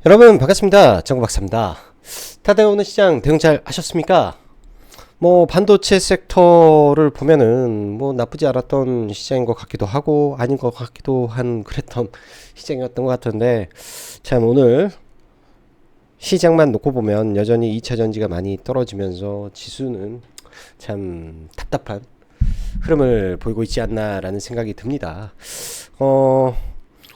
여러분 반갑습니다. 정박사입니다. 다들 오늘 시장 대응 잘 하셨습니까? 반도체 섹터를 보면은 나쁘지 않았던 시장인 것 같기도 하고 아닌 것 같기도 한 그랬던 시장이었던 것 같은데, 참 오늘 시장만 놓고 보면 여전히 2차 전지가 많이 떨어지면서 지수는 참 답답한 흐름을 보이고 있지 않나라는 생각이 듭니다. 어,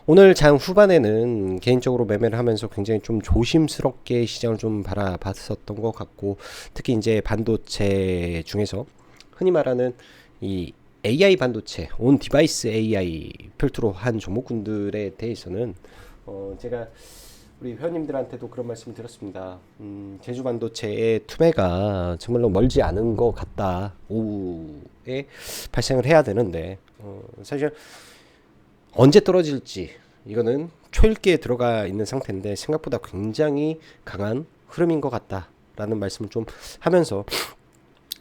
오늘 장 후반에는 개인적으로 매매를 하면서 굉장히 좀 조심스럽게 시장을 좀 바라봤었던 것 같고, 특히 이제 반도체 중에서 흔히 말하는 이 AI 반도체, 온 디바이스 AI 필두로 한 종목군들에 대해서는 제가 우리 회원님들한테도 그런 말씀을 드렸습니다. 제주 반도체의 투매가 정말로 멀지 않은 것 같다. 오후에 발생을 해야 되는데, 사실 언제 떨어질지 이거는 초읽기에 들어가 있는 상태인데 생각보다 굉장히 강한 흐름인 것 같다라는 말씀을 좀 하면서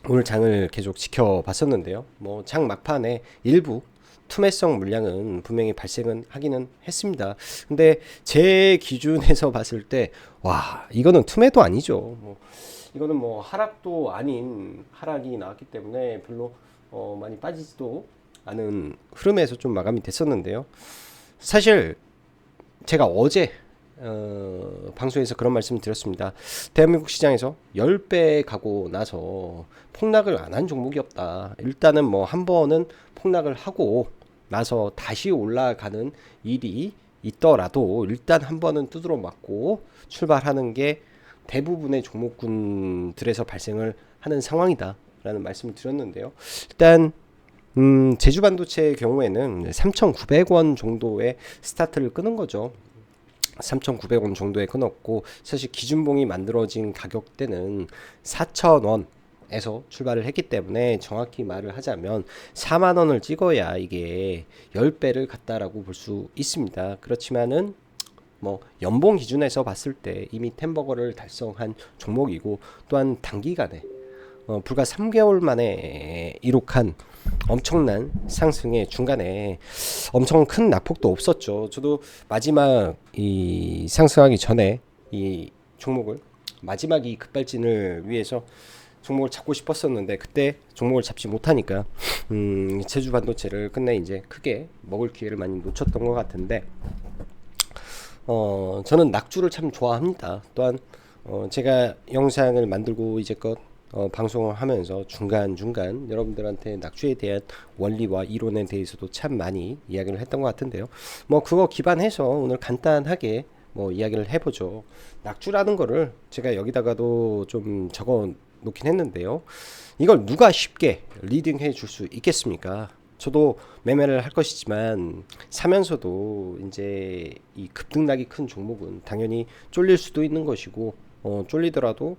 오늘 장을 계속 지켜봤었는데요. 장 막판에 일부 투매성 물량은 분명히 발생은 하기는 했습니다. 근데 제 기준에서 봤을 때, 와, 이거는 투매도 아니죠. 이거는 하락도 아닌 하락이 나왔기 때문에 별로 많이 빠지지도 않은 흐름에서 좀 마감이 됐었는데요. 사실 제가 어제 방송에서 그런 말씀을 드렸습니다. 대한민국 시장에서 10배 가고 나서 폭락을 안 한 종목이 없다. 일단은 한 번은 폭락을 하고 나서 다시 올라가는 일이 있더라도 일단 한 번은 두드러 맞고 출발하는 게 대부분의 종목군들에서 발생을 하는 상황이다 라는 말씀을 드렸는데요. 일단 제주 반도체의 경우에는 3,900원 정도의 스타트를 끄는 거죠. 3,900원 정도에 끊었고, 사실 기준봉이 만들어진 가격대는 4,000원에서 출발을 했기 때문에 정확히 말을 하자면 4만원을 찍어야 이게 10배를 갔다라고 볼 수 있습니다. 그렇지만은 연봉 기준에서 봤을 때 이미 템버거를 달성한 종목이고, 또한 단기간에 불과 3개월 만에 이룩한 엄청난 상승의 중간에 엄청 큰 낙폭도 없었죠. 저도 마지막 이 상승하기 전에 이 종목을 마지막 이 급발진을 위해서 종목을 잡고 싶었었는데 그때 종목을 잡지 못하니까 제주 반도체를 끝내 이제 크게 먹을 기회를 많이 놓쳤던 것 같은데, 저는 낙주를 참 좋아합니다. 또한 제가 영상을 만들고 이제껏 방송을 하면서 중간중간 여러분들한테 낙주에 대한 원리와 이론에 대해서도 참 많이 이야기를 했던 것 같은데요. 그거 기반해서 오늘 간단하게 이야기를 해보죠. 낙주라는 거를 제가 여기다가도 좀 적어 놓긴 했는데요. 이걸 누가 쉽게 리딩해 줄 수 있겠습니까? 저도 매매를 할 것이지만 사면서도 이제 이 급등락이 큰 종목은 당연히 쫄릴 수도 있는 것이고, 쫄리더라도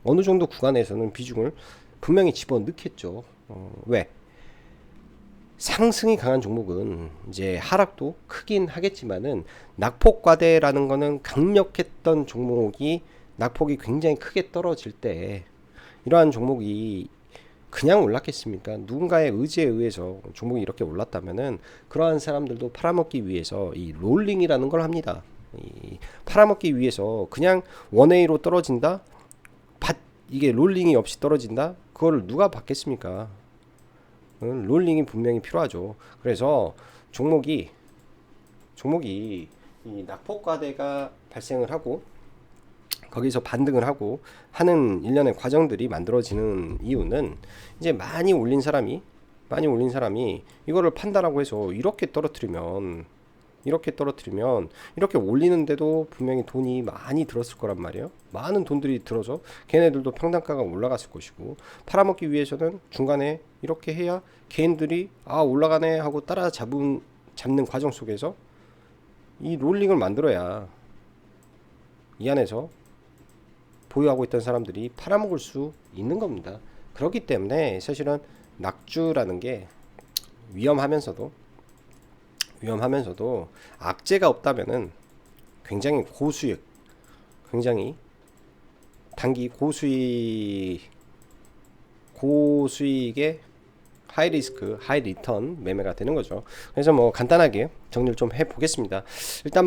어느 정도 구간에서는 비중을 분명히 집어넣겠죠. 왜? 상승이 강한 종목은 이제 하락도 크긴 하겠지만은 낙폭과대라는 거는 강력했던 종목이 낙폭이 굉장히 크게 떨어질 때 이러한 종목이 그냥 올랐겠습니까? 누군가의 의지에 의해서 종목이 이렇게 올랐다면은 그러한 사람들도 팔아먹기 위해서 이 롤링이라는 걸 합니다. 이 팔아먹기 위해서 그냥 원웨이로 떨어진다? 이게 롤링이 없이 떨어진다? 그거를 누가 받겠습니까? 롤링이 분명히 필요하죠. 그래서 종목이 이 낙폭과대가 발생을 하고 거기서 반등을 하고 하는 일련의 과정들이 만들어지는 이유는 이제 많이 올린 사람이 이거를 판단하고 해서 이렇게 올리는데도 분명히 돈이 많이 들었을 거란 말이에요. 많은 돈들이 들어서 걔네들도 평단가가 올라갔을 것이고, 팔아먹기 위해서는 중간에 이렇게 해야 개인들이 올라가네 하고 잡는 과정 속에서 이 롤링을 만들어야 이 안에서 보유하고 있던 사람들이 팔아먹을 수 있는 겁니다. 그렇기 때문에 사실은 낙주라는 게 위험하면서도 악재가 없다면은 굉장히 고수익, 굉장히 단기 고수익의 하이 리스크, 하이 리턴 매매가 되는 거죠. 그래서 간단하게 정리를 좀 해보겠습니다. 일단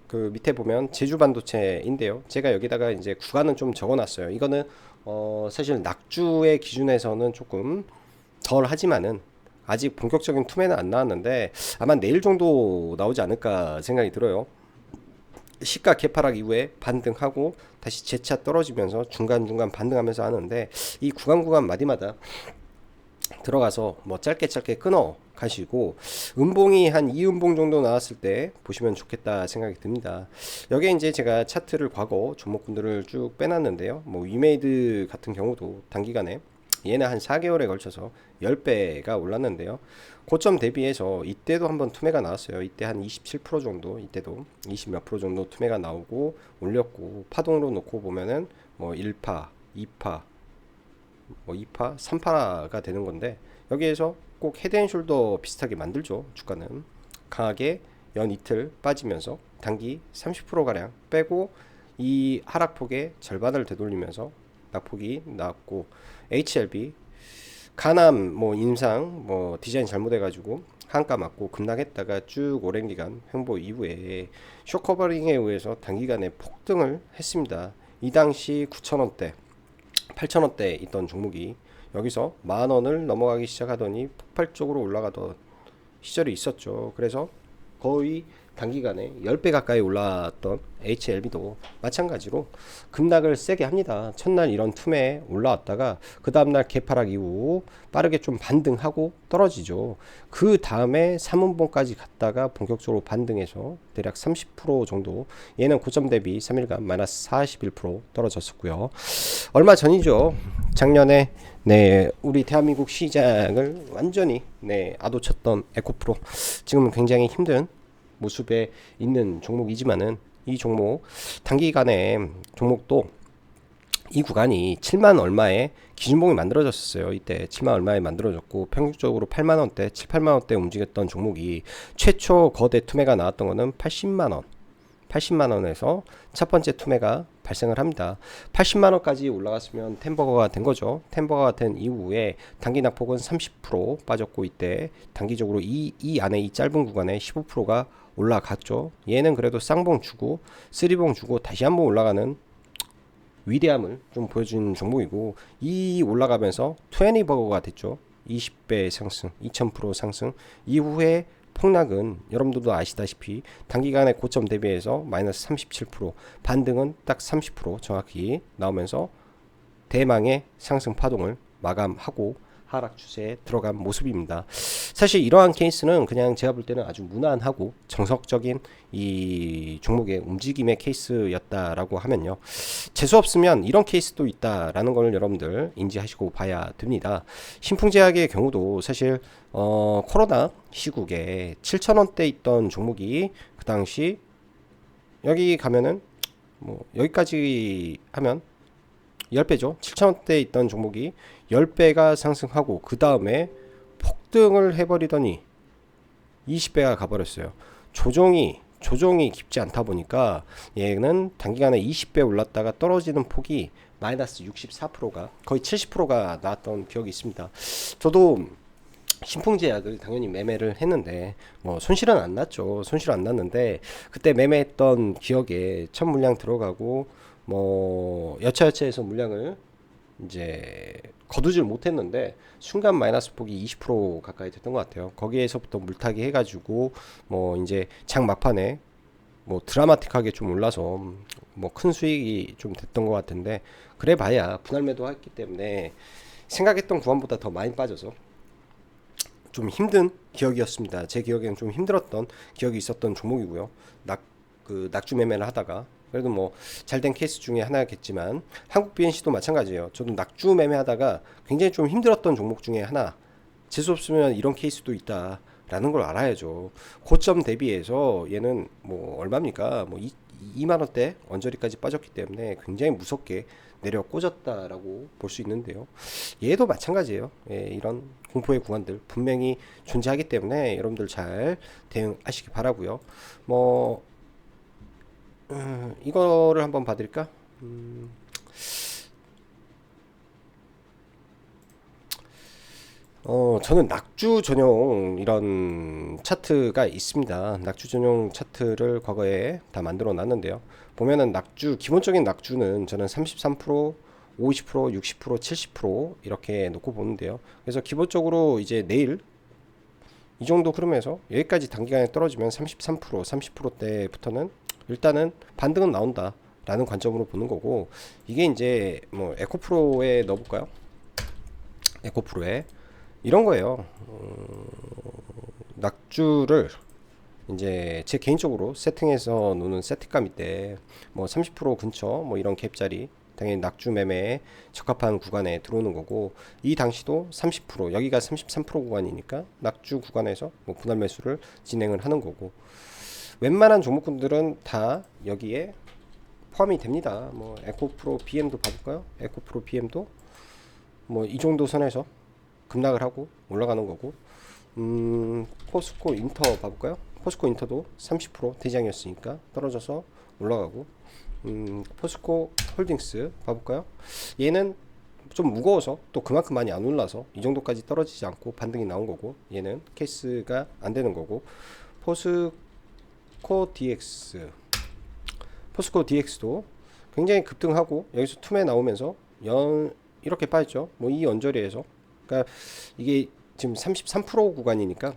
그 밑에 보면 제주 반도체인데요. 제가 여기다가 이제 구간은 좀 적어놨어요. 이거는 사실 낙주의 기준에서는 조금 덜 하지만은 아직 본격적인 투매는 안 나왔는데 아마 내일 정도 나오지 않을까 생각이 들어요. 시가 개파락 이후에 반등하고 다시 재차 떨어지면서 중간중간 반등하면서 하는데 이 구간 마디마다 들어가서 뭐 짧게 끊어 가시고 음봉이 한 2음봉 정도 나왔을 때 보시면 좋겠다 생각이 듭니다. 여기에 이제 제가 차트를 과거 종목군들을 쭉 빼놨는데요. 뭐 위메이드 같은 경우도 단기간에 얘는 한 4개월에 걸쳐서 10배가 올랐는데요. 고점 대비해서 이때도 한번 투매가 나왔어요. 이때 한 27% 정도, 이때도 20 몇 프로 정도 투매가 나오고 올렸고, 파동으로 놓고 보면은 뭐 1파, 2파, 뭐 2파, 3파가 되는 건데, 여기에서 꼭 헤드앤숄더 비슷하게 만들죠. 주가는 강하게 연 이틀 빠지면서 단기 30%가량 빼고 이 하락폭의 절반을 되돌리면서 낙폭이 나왔고, HLB 가남 뭐 인상 뭐 디자인 잘못해가지고 한가 맞고 급락했다가 쭉 오랜 기간 횡보 이후에 쇼커버링에 의해서 단기간에 폭등을 했습니다. 이 당시 9,000원대 8,000원대 있던 종목이 여기서 만원을 넘어가기 시작하더니 폭발적으로 올라가던 시절이 있었죠. 그래서 거의 단기간에 10배 가까이 올라왔던 HLB도 마찬가지로 급락을 세게 합니다. 첫날 이런 틈에 올라왔다가 그 다음날 개파락 이후 빠르게 좀 반등하고 떨어지죠. 그 다음에 3분봉까지 갔다가 본격적으로 반등해서 대략 30% 정도, 얘는 고점 대비 3일간 마이너스 41% 떨어졌었고요. 얼마 전이죠. 작년에 네, 우리 대한민국 시장을 완전히 네, 아도쳤던 에코프로, 지금은 굉장히 힘든 모습에 있는 종목이지만은 이 종목 단기간에 종목도 이 구간이 7만 얼마에 기준봉이 만들어졌었어요. 이때 7만 얼마에 만들어졌고 평균적으로 8만 원대, 7, 8만 원대 움직였던 종목이 최초 거대 투매가 나왔던 거는 80만 원. 80만 원에서 첫 번째 투매가 발생을 합니다. 80만 원까지 올라갔으면 템버거가 된 거죠. 템버거가 된 이후에 단기 낙폭은 30% 빠졌고 이때 단기적으로 이 안에 이 짧은 구간에 15%가 올라갔죠. 얘는 그래도 쌍봉 주고 쓰리봉 주고 다시 한번 올라가는 위대함을 좀 보여준 종목이고, 이 올라가면서 20버거가 됐죠. 20배 상승, 2000% 상승 이후에 폭락은 여러분들도 아시다시피 단기간에 고점 대비해서 마이너스 37%, 반등은 딱 30% 정확히 나오면서 대망의 상승 파동을 마감하고 하락 추세에 들어간 모습입니다. 사실 이러한 케이스는 그냥 제가 볼 때는 아주 무난하고 정석적인 이 종목의 움직임의 케이스였다라고 하면요, 재수 없으면 이런 케이스도 있다라는 걸 여러분들 인지하시고 봐야 됩니다. 신풍제약의 경우도 사실 코로나 시국에 7,000원대 있던 종목이 그 당시 여기 가면은 뭐 여기까지 하면 10배죠. 7,000원대에 있던 종목이 10배가 상승하고 그 다음에 폭등을 해버리더니 20배가 가버렸어요. 조정이 깊지 않다 보니까 얘는 단기간에 20배 올랐다가 떨어지는 폭이 마이너스 64%가 거의 70%가 나왔던 기억이 있습니다. 저도 신풍제약을 당연히 매매를 했는데 뭐 손실은 안 났죠. 손실 안 났는데 그때 매매했던 기억에 첫 물량 들어가고 뭐 여차여차해서 물량을 이제 거두질 못했는데 순간 마이너스 폭이 20% 가까이 됐던 것 같아요. 거기에서부터 물타기 해가지고 뭐 이제 장 막판에 뭐 드라마틱하게 좀 올라서 뭐 큰 수익이 좀 됐던 것 같은데, 그래 봐야 분할 매도 했기 때문에 생각했던 구간보다 더 많이 빠져서 좀 힘든 기억이었습니다. 제 기억에는 좀 힘들었던 기억이 있었던 종목이고요. 낙주 매매를 하다가 그래도 뭐 잘된 케이스 중에 하나겠지만 한국 BNC도 마찬가지예요. 저도 낙주 매매하다가 굉장히 좀 힘들었던 종목 중에 하나. 재수 없으면 이런 케이스도 있다라는 걸 알아야죠. 고점 대비해서 얘는 뭐 얼마입니까? 뭐 2만 원대 언저리까지 빠졌기 때문에 굉장히 무섭게 내려 꽂았다라고 볼 수 있는데요. 얘도 마찬가지예요. 예, 이런 공포의 구간들 분명히 존재하기 때문에 여러분들 잘 대응하시기 바라고요. 뭐 이거를 한번 봐드릴까? 저는 낙주 전용 이런 차트가 있습니다. 낙주 전용 차트를 과거에 다 만들어 놨는데요. 보면은 기본적인 낙주는 저는 33%, 50%, 60%, 70% 이렇게 놓고 보는데요. 그래서 기본적으로 이제 내일 이 정도 흐름에서 여기까지 단기간에 떨어지면 33%, 30%대부터는 일단은 반등은 나온다. 라는 관점으로 보는 거고, 이게 이제 뭐 에코프로에 넣어볼까요? 에코프로에 이런 거예요. 낙주를 이제 제 개인적으로 세팅해서 노는 세트감인데 뭐 30% 근처 뭐 이런 갭자리 당연히 낙주 매매에 적합한 구간에 들어오는 거고, 이 당시도 30% 여기가 33% 구간이니까 낙주 구간에서 뭐 분할 매수를 진행을 하는 거고, 웬만한 종목군들은 다 여기에 포함이 됩니다. 뭐 에코프로 BM도 봐볼까요? 에코프로 BM도 뭐 이 정도 선에서 급락을 하고 올라가는 거고, 포스코 인터 봐볼까요? 포스코 인터도 30% 대장이었으니까 떨어져서 올라가고, 포스코 홀딩스 봐볼까요? 얘는 좀 무거워서 또 그만큼 많이 안 올라서 이 정도까지 떨어지지 않고 반등이 나온 거고, 얘는 케이스가 안 되는 거고, 포스코 DX 포스코 DX도 굉장히 급등하고 여기서 툼에 나오면서 이렇게 빠졌죠. 뭐 이 언저리에서, 그러니까 이게 지금 33% 구간이니까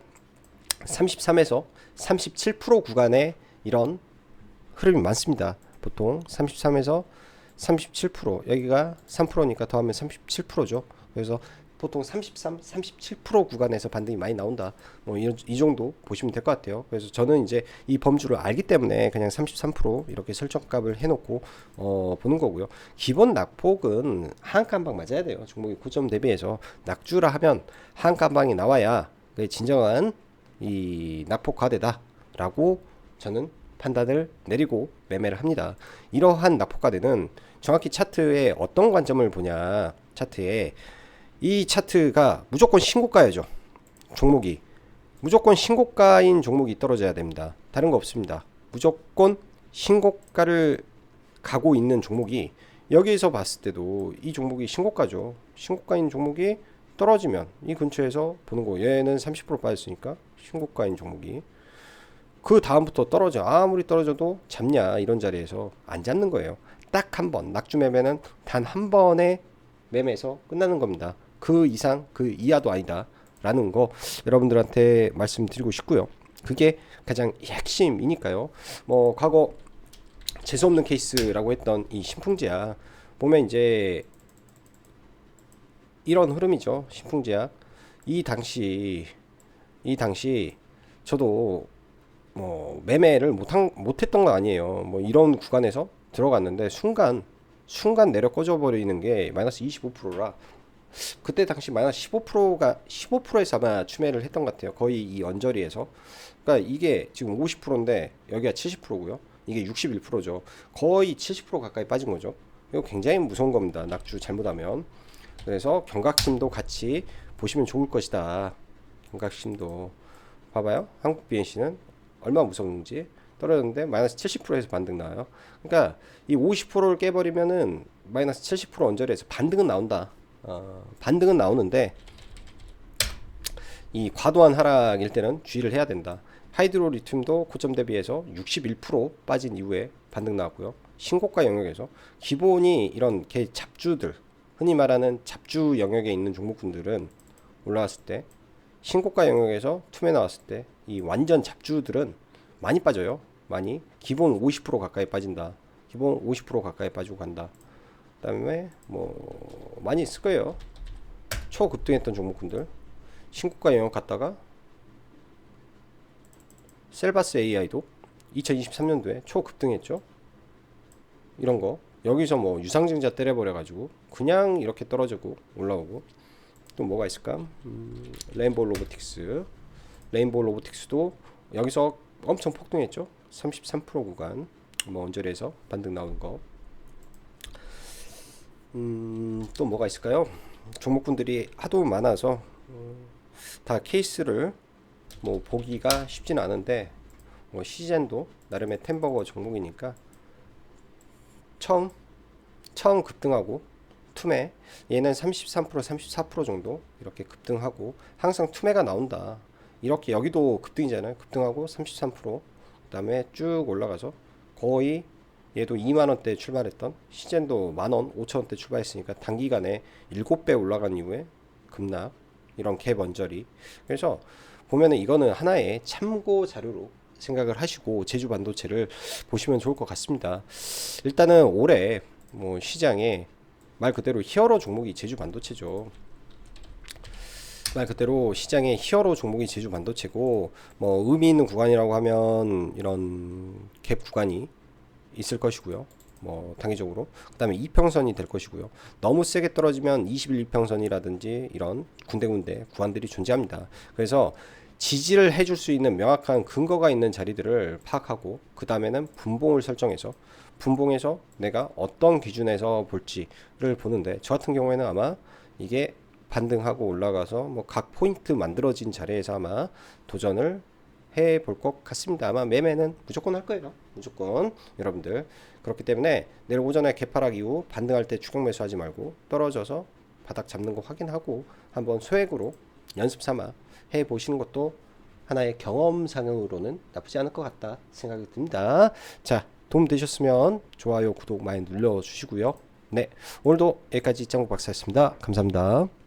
33에서 37% 구간에 이런 흐름이 많습니다. 보통 33에서 37%, 여기가 3%니까 더하면 37%죠. 그래서 보통 33, 37% 구간에서 반등이 많이 나온다. 뭐 이 정도 보시면 될 것 같아요. 그래서 저는 이제 이 범주를 알기 때문에 그냥 33% 이렇게 설정값을 해놓고 보는 거고요. 기본 낙폭은 하한가 한 방 맞아야 돼요. 종목이 고점 대비해서 낙주라 하면 하한가 한 방이 나와야 그게 진정한 이 낙폭 과대다라고 저는 판단을 내리고 매매를 합니다. 이러한 낙폭 과대는 정확히 차트에 어떤 관점을 보냐, 차트에 이 차트가 무조건 신고가야죠. 종목이 무조건 신고가인 종목이 떨어져야 됩니다. 다른 거 없습니다. 무조건 신고가를 가고 있는 종목이, 여기에서 봤을 때도 이 종목이 신고가죠. 신고가인 종목이 떨어지면 이 근처에서 보는 거, 얘는 30% 빠졌으니까 신고가인 종목이 그 다음부터 떨어져, 아무리 떨어져도 잡냐, 이런 자리에서 안 잡는 거예요. 딱 한 번, 낙주 매매는 단 한 번의 매매에서 끝나는 겁니다. 그 이상 그 이하도 아니다 라는 거 여러분들한테 말씀드리고 싶고요. 그게 가장 핵심이니까요. 뭐 과거 재수없는 케이스라고 했던 이 신풍제약 보면 이제 이런 흐름이죠. 신풍제약 이 당시 저도 뭐 매매를 못했던 건 아니에요. 뭐 이런 구간에서 들어갔는데 순간 내려 꺼져 버리는 게 마이너스 25%라, 그때 당시 마이너스 15%에서 아마 추매를 했던 것 같아요. 거의 이 언저리에서. 그러니까 이게 지금 50%인데 여기가 70%고요. 이게 61%죠. 거의 70% 가까이 빠진 거죠. 이거 굉장히 무서운 겁니다. 낙주 잘못하면. 그래서 경각심도 같이 보시면 좋을 것이다. 경각심도 봐봐요. 한국 BNC는 얼마나 무서운지. 떨어졌는데 마이너스 70%에서 반등 나와요. 그러니까 이 50%를 깨버리면은 마이너스 70% 언저리에서 반등은 나온다. 반등은 나오는데 이 과도한 하락일 때는 주의를 해야 된다. 하이드로 리튬도 고점 대비해서 61% 빠진 이후에 반등 나왔고요. 신고가 영역에서 기본이 이런 개 잡주들, 흔히 말하는 잡주 영역에 있는 종목군들은 올라왔을 때, 신고가 영역에서 툼에 나왔을 때 이 완전 잡주들은 많이 빠져요. 많이. 기본 50% 가까이 빠진다. 기본 50% 가까이 빠지고 간다. 그 다음에 뭐 많이 있을 거예요. 초급등했던 종목군들 신고가 영역 갔다가, 셀바스 AI도 2023년도에 초급등했죠. 이런 거 여기서 뭐 유상증자 때려버려 가지고 그냥 이렇게 떨어지고 올라오고. 또 뭐가 있을까? 레인보우 로보틱스도 여기서 엄청 폭등했죠. 33% 구간 뭐 언저리에서 반등 나오는 거. 또 뭐가 있을까요? 종목군들이 하도 많아서 다 케이스를 뭐 보기가 쉽지는 않은데, 뭐 시젠도 나름의 템버거 종목이니까 처음 급등하고 투매, 얘는 33%, 34% 정도 이렇게 급등하고 항상 투매가 나온다. 이렇게 여기도 급등이잖아요. 급등하고 33%, 그다음에 쭉 올라가서 거의 얘도 2만원대 출발했던 시젠도 만원, 5천원대 출발했으니까 단기간에 7배 올라간 이후에 급락, 이런 갭 언저리. 그래서 보면은 이거는 하나의 참고 자료로 생각을 하시고 제주 반도체를 보시면 좋을 것 같습니다. 일단은 올해 뭐 시장에 말 그대로 히어로 종목이 제주 반도체죠. 말 그대로 시장의 히어로 종목이 제주 반도체고, 뭐 의미 있는 구간이라고 하면 이런 갭 구간이 있을 것이고요. 뭐 단기적으로 그다음에 이평선이 될 것이고요. 너무 세게 떨어지면 21 이평선이라든지 이런 군데군데 구간들이 존재합니다. 그래서 지지를 해줄 수 있는 명확한 근거가 있는 자리들을 파악하고 그 다음에는 분봉을 설정해서 분봉에서 내가 어떤 기준에서 볼지를 보는데, 저 같은 경우에는 아마 이게 반등하고 올라가서 뭐 각 포인트 만들어진 자리에서 아마 도전을 해 볼 것 같습니다. 아마 매매는 무조건 할 거예요. 무조건 여러분들. 그렇기 때문에 내일 오전에 개파락 이후 반등할 때 추격 매수하지 말고 떨어져서 바닥 잡는 거 확인하고 한번 소액으로 연습 삼아 해 보시는 것도 하나의 경험상으로는 나쁘지 않을 것 같다 생각이 듭니다. 자, 도움 되셨으면 좋아요, 구독 많이 눌러주시고요. 네, 오늘도 여기까지 짱구 박사였습니다. 감사합니다.